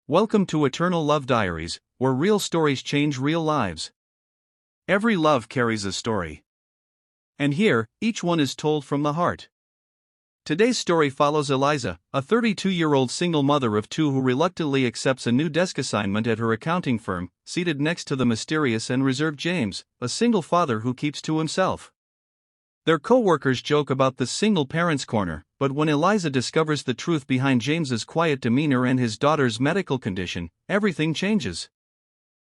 Welcome to Eternal Love Diaries, where real stories change real lives. Every love carries a story. And here, each one is told from the heart. Today's story follows Eliza, a 32-year-old single mother of two who reluctantly accepts a new desk assignment at her accounting firm, seated next to the mysterious and reserved James, a single father who keeps to himself. Their co-workers joke about the single parents' corner, but when Eliza discovers the truth behind James's quiet demeanor and his daughter's medical condition, everything changes.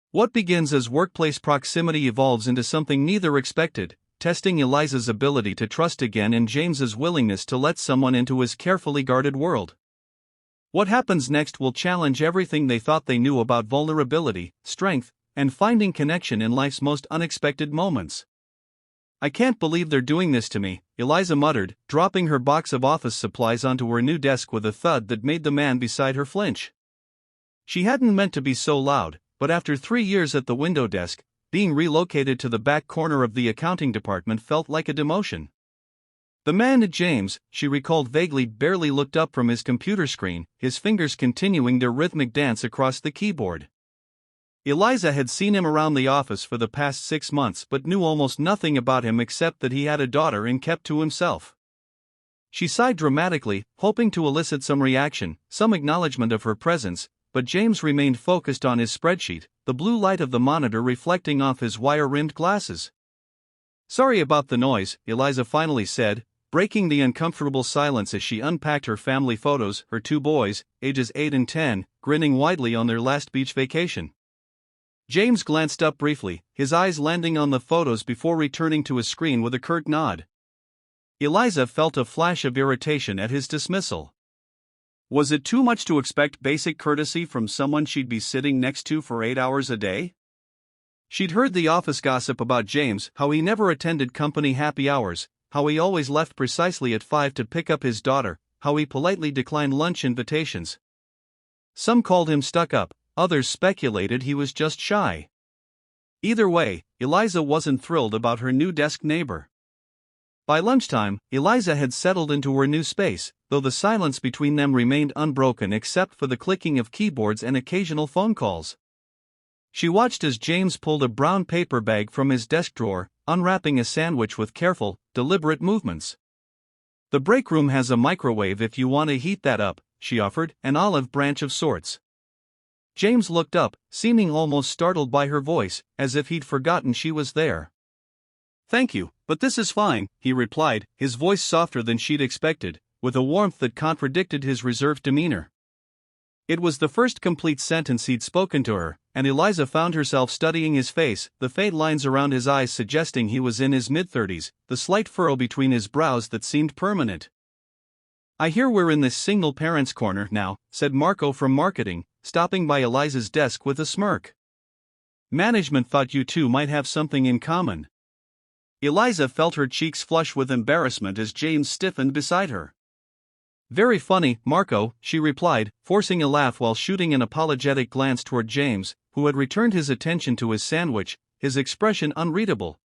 What begins as workplace proximity evolves into something neither expected, testing Eliza's ability to trust again and James's willingness to let someone into his carefully guarded world. What happens next will challenge everything they thought they knew about vulnerability, strength, and finding connection in life's most unexpected moments. "I can't believe they're doing this to me," Eliza muttered, dropping her box of office supplies onto her new desk with a thud that made the man beside her flinch. She hadn't meant to be so loud, but after 3 years at the window desk, being relocated to the back corner of the accounting department felt like a demotion. The man, James, she recalled vaguely, barely looked up from his computer screen, his fingers continuing their rhythmic dance across the keyboard. Eliza had seen him around the office for the past 6 months but knew almost nothing about him except that he had a daughter and kept to himself. She sighed dramatically, hoping to elicit some reaction, some acknowledgement of her presence, but James remained focused on his spreadsheet, the blue light of the monitor reflecting off his wire-rimmed glasses. "Sorry about the noise," Eliza finally said, breaking the uncomfortable silence as she unpacked her family photos, her 2 boys, ages 8 and 10, grinning widely on their last beach vacation. James glanced up briefly, his eyes landing on the photos before returning to his screen with a curt nod. Eliza felt a flash of irritation at his dismissal. Was it too much to expect basic courtesy from someone she'd be sitting next to for 8 hours a day? She'd heard the office gossip about James, how he never attended company happy hours, how he always left precisely at 5 to pick up his daughter, how he politely declined lunch invitations. Some called him stuck-up. Others speculated he was just shy. Either way, Eliza wasn't thrilled about her new desk neighbor. By lunchtime, Eliza had settled into her new space, though the silence between them remained unbroken except for the clicking of keyboards and occasional phone calls. She watched as James pulled a brown paper bag from his desk drawer, unwrapping a sandwich with careful, deliberate movements. "The break room has a microwave if you want to heat that up," she offered, an olive branch of sorts. James looked up, seeming almost startled by her voice, as if he'd forgotten she was there. "Thank you, but this is fine," he replied, his voice softer than she'd expected, with a warmth that contradicted his reserved demeanor. It was the first complete sentence he'd spoken to her, and Eliza found herself studying his face, the faint lines around his eyes suggesting he was in his mid-30s, the slight furrow between his brows that seemed permanent. "I hear we're in this single parents' corner now," said Marco from marketing, stopping by Eliza's desk with a smirk. "Management thought you two might have something in common." Eliza felt her cheeks flush with embarrassment as James stiffened beside her. "Very funny, Marco," she replied, forcing a laugh while shooting an apologetic glance toward James, who had returned his attention to his sandwich, his expression unreadable.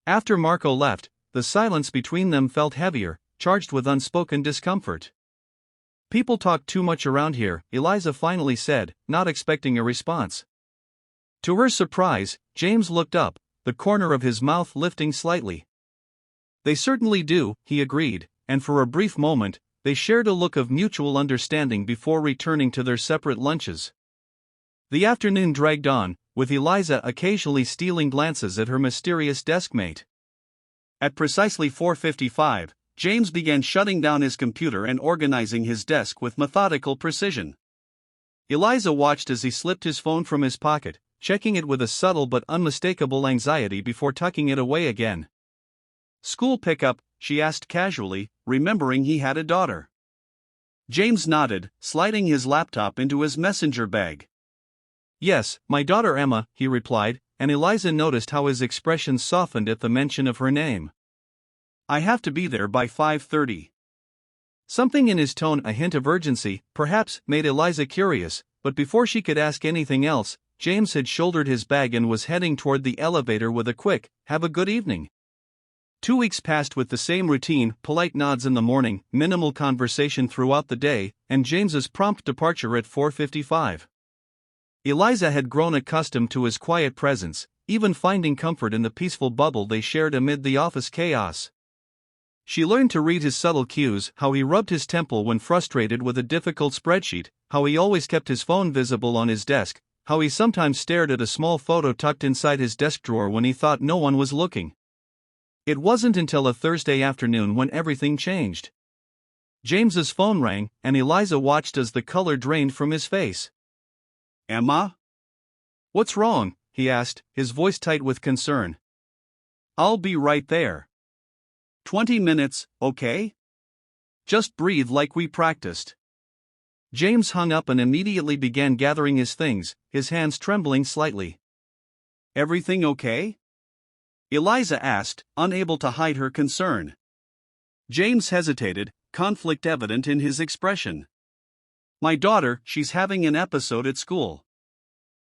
After Marco left, the silence between them felt heavier, charged with unspoken discomfort. "People talk too much around here," Eliza finally said, not expecting a response. To her surprise, James looked up, the corner of his mouth lifting slightly. "They certainly do," he agreed, and for a brief moment, they shared a look of mutual understanding before returning to their separate lunches. The afternoon dragged on, with Eliza occasionally stealing glances at her mysterious deskmate. At precisely 4:55, James began shutting down his computer and organizing his desk with methodical precision. Eliza watched as he slipped his phone from his pocket, checking it with a subtle but unmistakable anxiety before tucking it away again. "School pickup?" she asked casually, remembering he had a daughter. James nodded, sliding his laptop into his messenger bag. "Yes, my daughter Emma," he replied, and Eliza noticed how his expression softened at the mention of her name. "I have to be there by 5:30. Something in his tone, a hint of urgency, perhaps, made Eliza curious, but before she could ask anything else, James had shouldered his bag and was heading toward the elevator with a quick, "Have a good evening." 2 weeks passed with the same routine: polite nods in the morning, minimal conversation throughout the day, and James's prompt departure at 4:55. Eliza had grown accustomed to his quiet presence, even finding comfort in the peaceful bubble they shared amid the office chaos. She learned to read his subtle cues: how he rubbed his temple when frustrated with a difficult spreadsheet, how he always kept his phone visible on his desk, how he sometimes stared at a small photo tucked inside his desk drawer when he thought no one was looking. It wasn't until a Thursday afternoon when everything changed. James's phone rang, and Eliza watched as the color drained from his face. "Emma?" "What's wrong?" he asked, his voice tight with concern. "I'll be right there." 20 minutes, okay? Just breathe like we practiced." James hung up and immediately began gathering his things, his hands trembling slightly. "Everything okay?" Eliza asked, unable to hide her concern. James hesitated, conflict evident in his expression. "My daughter, she's having an episode at school.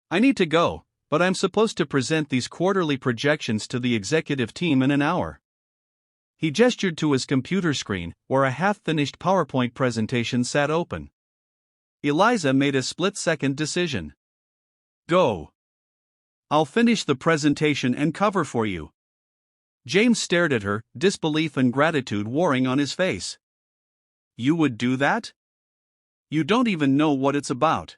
I need to go, but I'm supposed to present these quarterly projections to the executive team in an hour." He gestured to his computer screen, where a half-finished PowerPoint presentation sat open. Eliza made a split-second decision. "Go. I'll finish the presentation and cover for you." James stared at her, disbelief and gratitude warring on his face. "You would do that? You don't even know what it's about."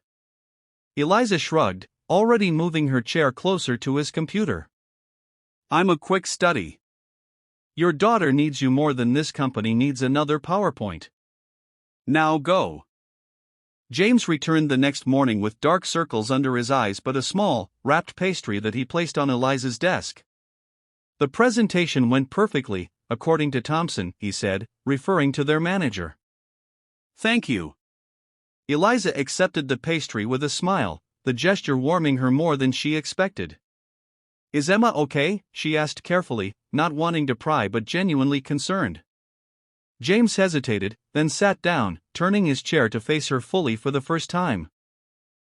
Eliza shrugged, already moving her chair closer to his computer. "I'm a quick study. Your daughter needs you more than this company needs another PowerPoint. Now go." James returned the next morning with dark circles under his eyes but a small, wrapped pastry that he placed on Eliza's desk. "The presentation went perfectly, according to Thompson," he said, referring to their manager. "Thank you." Eliza accepted the pastry with a smile, the gesture warming her more than she expected. "Is Emma okay?" she asked carefully, not wanting to pry but genuinely concerned. James hesitated, then sat down, turning his chair to face her fully for the first time.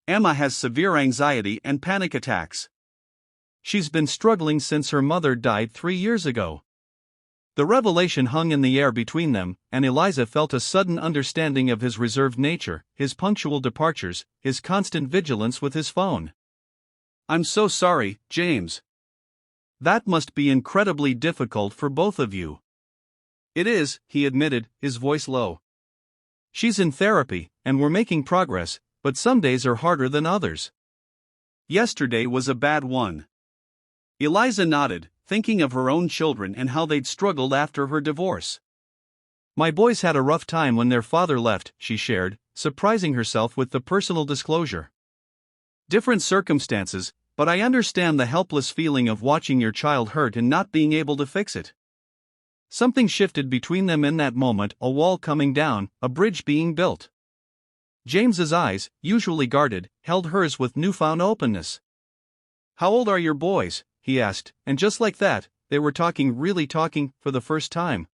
"Emma has severe anxiety and panic attacks. She's been struggling since her mother died 3 years ago." The revelation hung in the air between them, and Eliza felt a sudden understanding of his reserved nature, his punctual departures, his constant vigilance with his phone. "I'm so sorry, James. That must be incredibly difficult for both of you." "It is," he admitted, his voice low. "She's in therapy, and we're making progress, but some days are harder than others." "Yesterday was a bad one." Eliza nodded, thinking of her own children and how they'd struggled after her divorce. "My boys had a rough time when their father left," she shared, surprising herself with the personal disclosure. "Different circumstances, but I understand the helpless feeling of watching your child hurt and not being able to fix it." Something shifted between them in that moment, a wall coming down, a bridge being built. James's eyes, usually guarded, held hers with newfound openness. "How old are your boys?" he asked, and just like that, they were really talking, for the first time.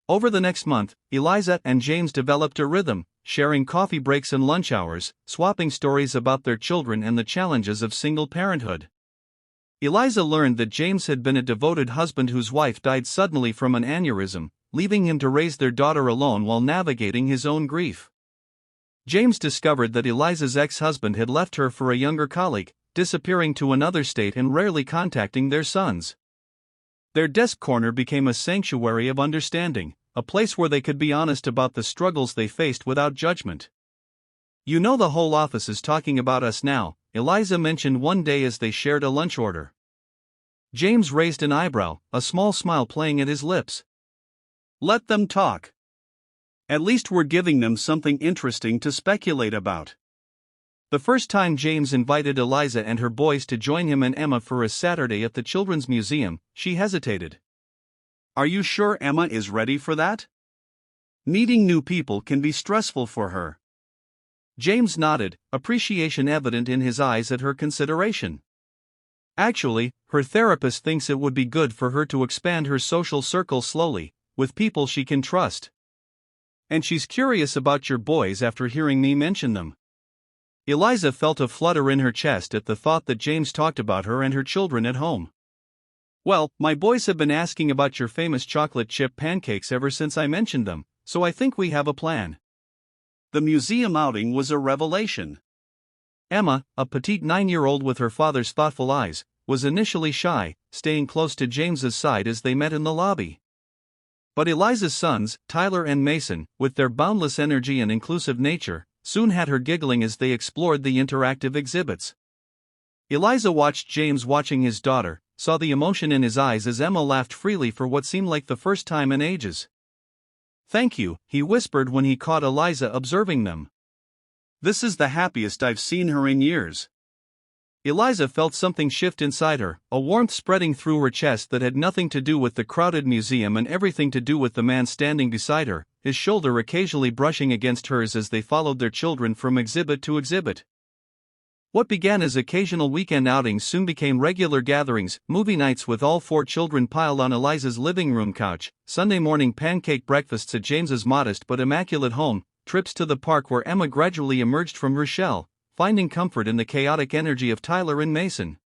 Over the next month, Eliza and James developed a rhythm, sharing coffee breaks and lunch hours, swapping stories about their children and the challenges of single parenthood. Eliza learned that James had been a devoted husband whose wife died suddenly from an aneurysm, leaving him to raise their daughter alone while navigating his own grief. James discovered that Eliza's ex-husband had left her for a younger colleague, disappearing to another state and rarely contacting their sons. Their desk corner became a sanctuary of understanding, a place where they could be honest about the struggles they faced without judgment. "You know, the whole office is talking about us now," Eliza mentioned one day as they shared a lunch order. James raised an eyebrow, a small smile playing at his lips. "Let them talk. At least we're giving them something interesting to speculate about." The first time James invited Eliza and her boys to join him and Emma for a Saturday at the Children's Museum, she hesitated. "Are you sure Emma is ready for that? Meeting new people can be stressful for her." James nodded, appreciation evident in his eyes at her consideration. "Actually, her therapist thinks it would be good for her to expand her social circle slowly, with people she can trust. And she's curious about your boys after hearing me mention them." Eliza felt a flutter in her chest at the thought that James talked about her and her children at home. Well, my boys have been asking about your famous chocolate chip pancakes ever since I mentioned them, so I think we have a plan. The museum outing was a revelation. Emma, a petite 9-year-old with her father's thoughtful eyes, was initially shy, staying close to James's side as they met in the lobby. But Eliza's sons, Tyler and Mason, with their boundless energy and inclusive nature, soon had her giggling as they explored the interactive exhibits. Eliza watched James watching his daughter, saw the emotion in his eyes as Emma laughed freely for what seemed like the first time in ages. "Thank you," he whispered when he caught Eliza observing them. "This is the happiest I've seen her in years." Eliza felt something shift inside her, a warmth spreading through her chest that had nothing to do with the crowded museum and everything to do with the man standing beside her, his shoulder occasionally brushing against hers as they followed their children from exhibit to exhibit. What began as occasional weekend outings soon became regular gatherings, movie nights with all 4 children piled on Eliza's living room couch, Sunday morning pancake breakfasts at James's modest but immaculate home, trips to the park where Emma gradually emerged from her shell, finding comfort in the chaotic energy of Tyler and Mason.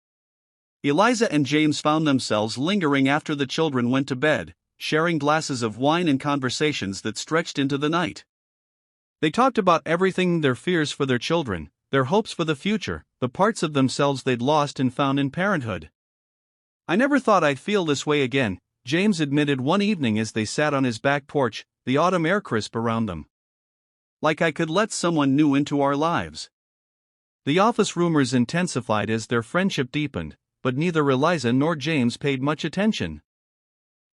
Eliza and James found themselves lingering after the children went to bed, sharing glasses of wine and conversations that stretched into the night. They talked about everything: their fears for their children, their hopes for the future, the parts of themselves they'd lost and found in parenthood. "I never thought I'd feel this way again," James admitted one evening as they sat on his back porch, the autumn air crisp around them. "Like I could let someone new into our lives." The office rumors intensified as their friendship deepened, but neither Eliza nor James paid much attention.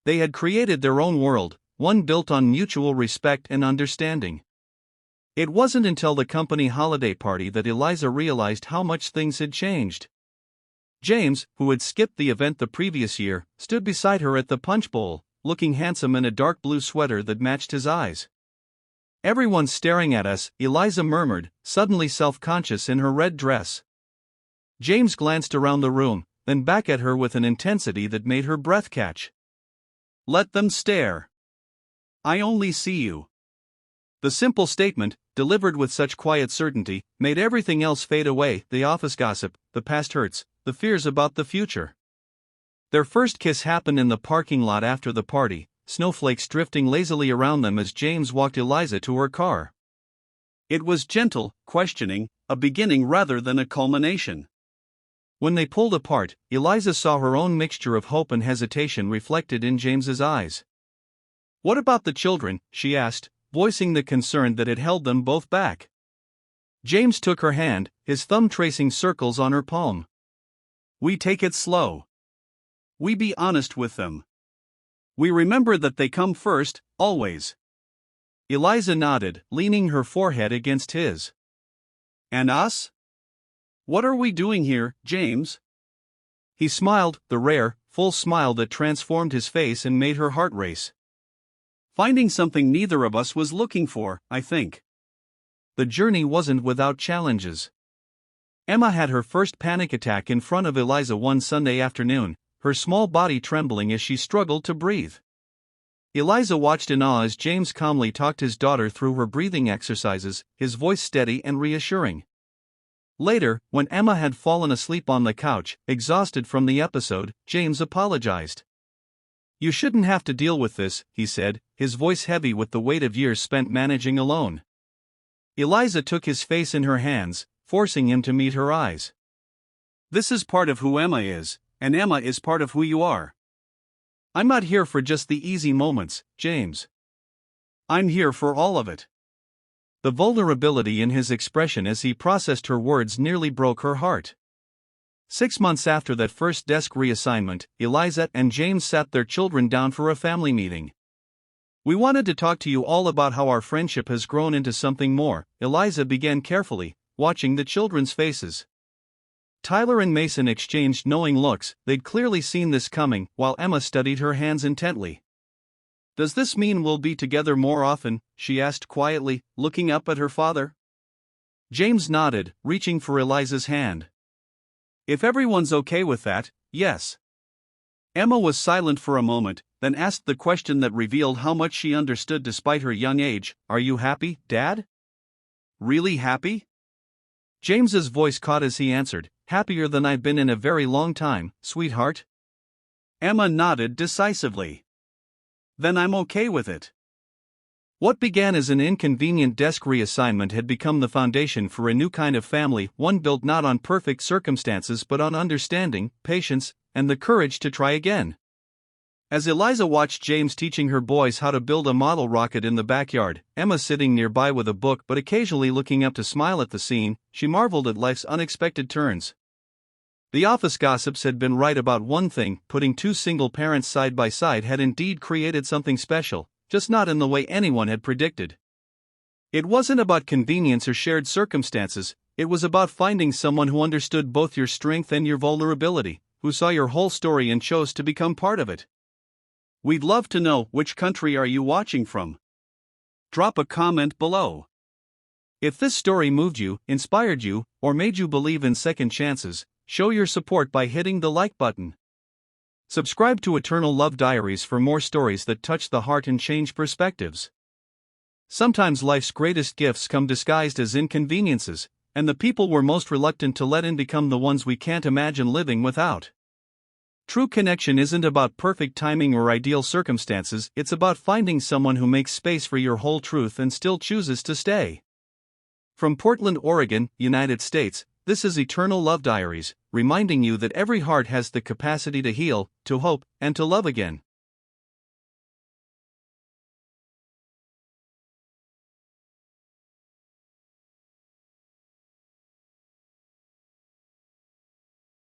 They had created their own world, one built on mutual respect and understanding. It wasn't until the company holiday party that Eliza realized how much things had changed. James, who had skipped the event the previous year, stood beside her at the punch bowl, looking handsome in a dark blue sweater that matched his eyes. "Everyone's staring at us," Eliza murmured, suddenly self-conscious in her red dress. James glanced around the room, then back at her with an intensity that made her breath catch. "Let them stare. I only see you." The simple statement, delivered with such quiet certainty, made everything else fade away: the office gossip, the past hurts, the fears about the future. Their first kiss happened in the parking lot after the party, snowflakes drifting lazily around them as James walked Eliza to her car. It was gentle, questioning, a beginning rather than a culmination. When they pulled apart, Eliza saw her own mixture of hope and hesitation reflected in James's eyes. "What about the children?" she asked, voicing the concern that had held them both back. James took her hand, his thumb tracing circles on her palm. "We take it slow. We be honest with them. We remember that they come first, always." Eliza nodded, leaning her forehead against his. "And us? What are we doing here, James?" He smiled, the rare, full smile that transformed his face and made her heart race. "Finding something neither of us was looking for, I think." The journey wasn't without challenges. Emma had her first panic attack in front of Eliza one Sunday afternoon, her small body trembling as she struggled to breathe. Eliza watched in awe as James calmly talked his daughter through her breathing exercises, his voice steady and reassuring. Later, when Emma had fallen asleep on the couch, exhausted from the episode, James apologized. "You shouldn't have to deal with this," he said, his voice heavy with the weight of years spent managing alone. Eliza took his face in her hands, forcing him to meet her eyes. "This is part of who Emma is, and Emma is part of who you are." "I'm not here for just the easy moments, James. I'm here for all of it." The vulnerability in his expression as he processed her words nearly broke her heart. 6 months after that first desk reassignment, Eliza and James sat their children down for a family meeting. "We wanted to talk to you all about how our friendship has grown into something more," Eliza began carefully, watching the children's faces. Tyler and Mason exchanged knowing looks. They'd clearly seen this coming, while Emma studied her hands intently. "Does this mean we'll be together more often?" she asked quietly, looking up at her father. James nodded, reaching for Eliza's hand. "If everyone's okay with that, yes." Emma was silent for a moment, then asked the question that revealed how much she understood despite her young age. "Are you happy, Dad? Really happy?" James's voice caught as he answered, "Happier than I've been in a very long time, sweetheart." Emma nodded decisively. Then I'm okay with it. What began as an inconvenient desk reassignment had become the foundation for a new kind of family, one built not on perfect circumstances but on understanding, patience, and the courage to try again. As Eliza watched James teaching her boys how to build a model rocket in the backyard, Emma sitting nearby with a book but occasionally looking up to smile at the scene, she marveled at life's unexpected turns. The office gossips had been right about one thing: putting two single parents side by side had indeed created something special, just not in the way anyone had predicted. It wasn't about convenience or shared circumstances, it was about finding someone who understood both your strength and your vulnerability, who saw your whole story and chose to become part of it. We'd love to know, which country are you watching from? Drop a comment below. If this story moved you, inspired you, or made you believe in second chances, show your support by hitting the like button. Subscribe to Eternal Love Diaries for more stories that touch the heart and change perspectives. Sometimes life's greatest gifts come disguised as inconveniences, and the people we're most reluctant to let in become the ones we can't imagine living without. True connection isn't about perfect timing or ideal circumstances, it's about finding someone who makes space for your whole truth and still chooses to stay. From Portland, Oregon, United States, this is Eternal Love Diaries, reminding you that every heart has the capacity to heal, to hope, and to love again.